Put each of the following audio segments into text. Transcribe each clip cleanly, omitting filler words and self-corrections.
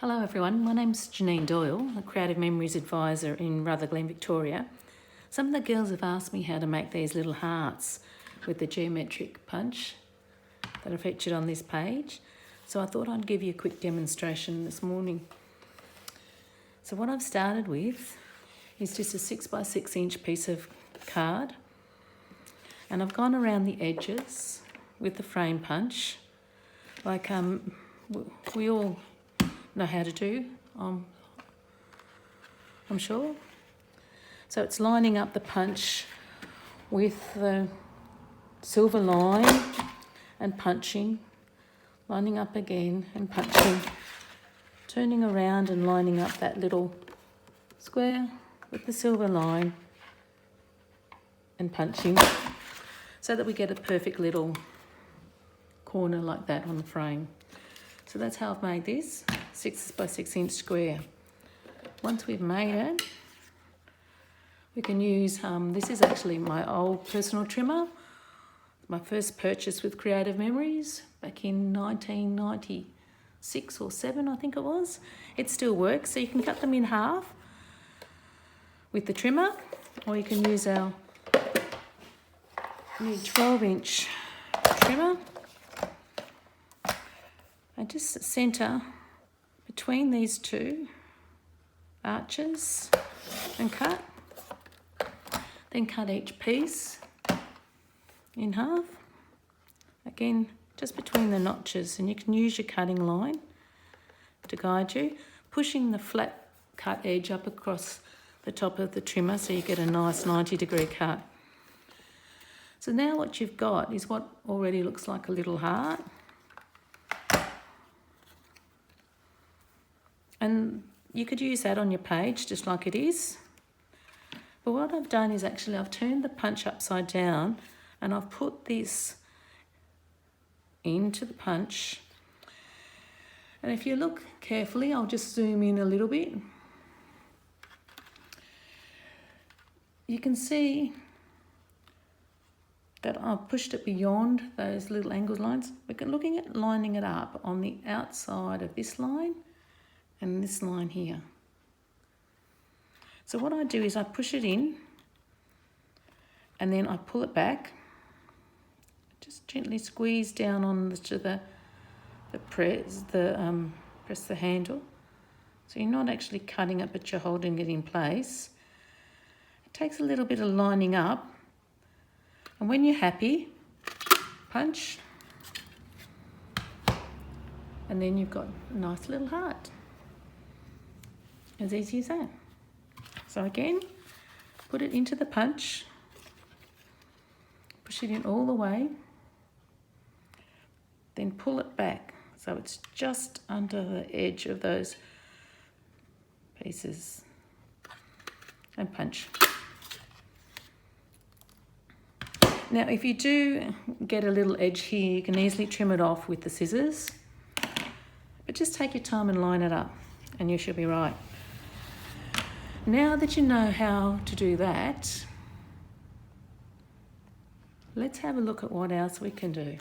Hello everyone, my name's Janine Doyle, a Creative Memories Advisor in Rutherglen, Victoria. Some of the girls have asked me how to make these little hearts with the geometric punch that are featured on this page. So I thought I'd give you a quick demonstration this morning. So what I've started with is just a 6x6 inch piece of card, and I've gone around the edges with the frame punch like we all know how to do, I'm sure. So it's lining up the punch with the silver line and punching, lining up again and punching, turning around and lining up that little square with the silver line and punching, so that we get a perfect little corner like that on the frame. So that's how I've made this 6x6 inch square. Once we've made it, we can use, this is actually my old personal trimmer, my first purchase with Creative Memories back in 1996 or 7, I think it was. It still works, so you can cut them in half with the trimmer, or you can use our new 12-inch trimmer and just centre between these two arches and cut. Then cut each piece in half. Again, just between the notches, and you can use your cutting line to guide you, pushing the flat cut edge up across the top of the trimmer so you get a nice 90-degree cut. So now what you've got is what already looks like a little heart. And you could use that on your page just like it is. But what I've done is actually I've turned the punch upside down and I've put this into the punch. And if you look carefully, I'll just zoom in a little bit. You can see that I've pushed it beyond those little angled lines. We're looking at lining it up on the outside of this line and this line here. So what I do is I push it in and then I pull it back. Just gently squeeze down on the press the handle. So you're not actually cutting it, but you're holding it in place. It takes a little bit of lining up. And when you're happy, punch. And then you've got a nice little heart. As easy as that. So again, put it into the punch, push it in all the way, then pull it back so it's just under the edge of those pieces, and punch. Now if you do get a little edge here, you can easily trim it off with the scissors, but just take your time and line it up and you should be right. Now that you know how to do that, let's have a look at what else we can do.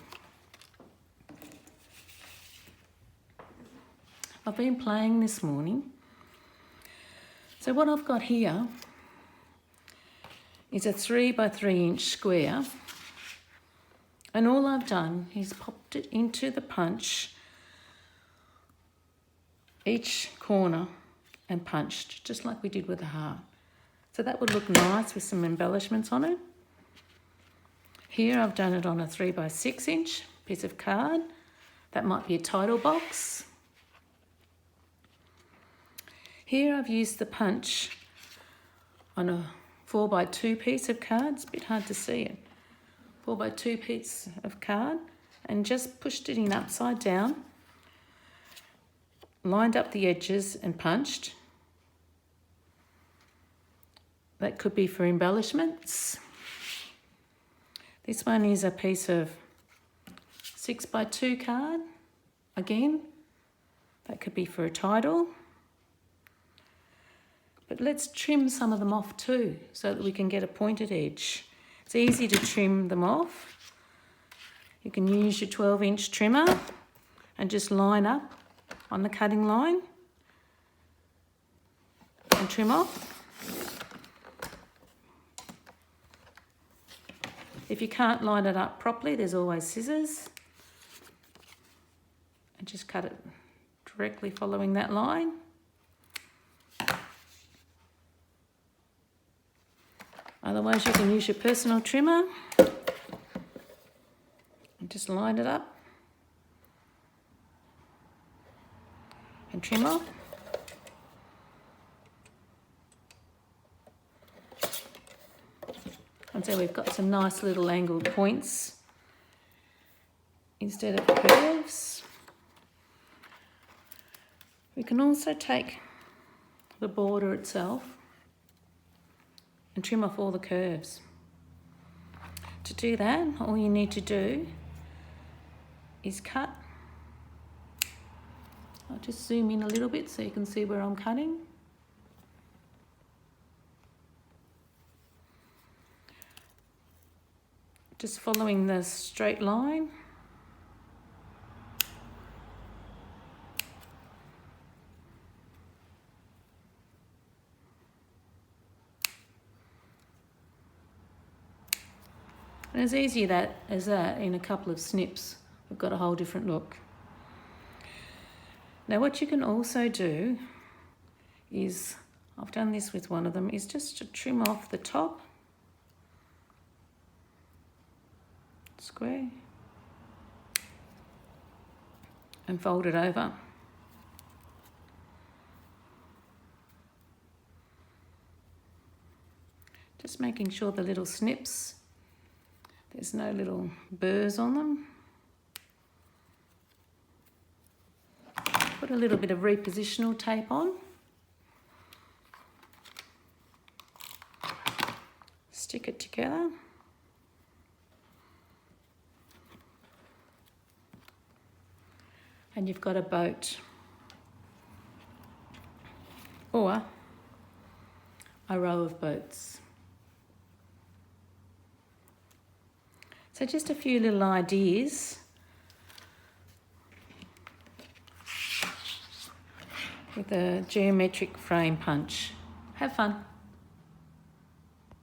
I've been playing this morning. So what I've got here is a 3x3 inch square, and all I've done is popped it into the punch, each corner, and punched, just like we did with the heart. So that would look nice with some embellishments on it. Here I've done it on a 3x6 inch piece of card. That might be a title box. Here I've used the punch on a 4x2 piece of card. It's a bit hard to see it. 4x2 piece of card, and just pushed it in upside down, lined up the edges and punched. That could be for embellishments. This one is a piece of 6x2 card. Again, that could be for a title. But let's trim some of them off too, so that we can get a pointed edge. It's easy to trim them off. You can use your 12-inch trimmer and just line up on the cutting line and trim off. If you can't line it up properly, there's always scissors. And just cut it directly following that line. Otherwise, you can use your personal trimmer and just line it up and trim off. And so we've got some nice little angled points instead of curves. We can also take the border itself and trim off all the curves. To do that, all you need to do is cut. I'll just zoom in a little bit so you can see where I'm cutting. Just following the straight line. And as easy as that, in a couple of snips, we've got a whole different look. Now what you can also do is, I've done this with one of them, is just to trim off the top square and fold it over. Just making sure the little snips, there's no little burrs on them. Put a little bit of repositional tape on. Stick it together. And you've got a boat or a row of boats. So just a few little ideas with a geometric frame punch. Have fun.